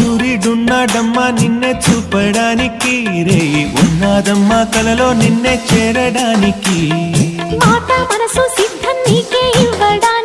సూర్యుడున్నాడమ్మా నిన్నే చూపడానికి, రేయి ఉన్నాదమ్మా కలలో నిన్నే చేరడానికి. మాట మనసు సిద్ధం నీకే ఇవ్వడానికి.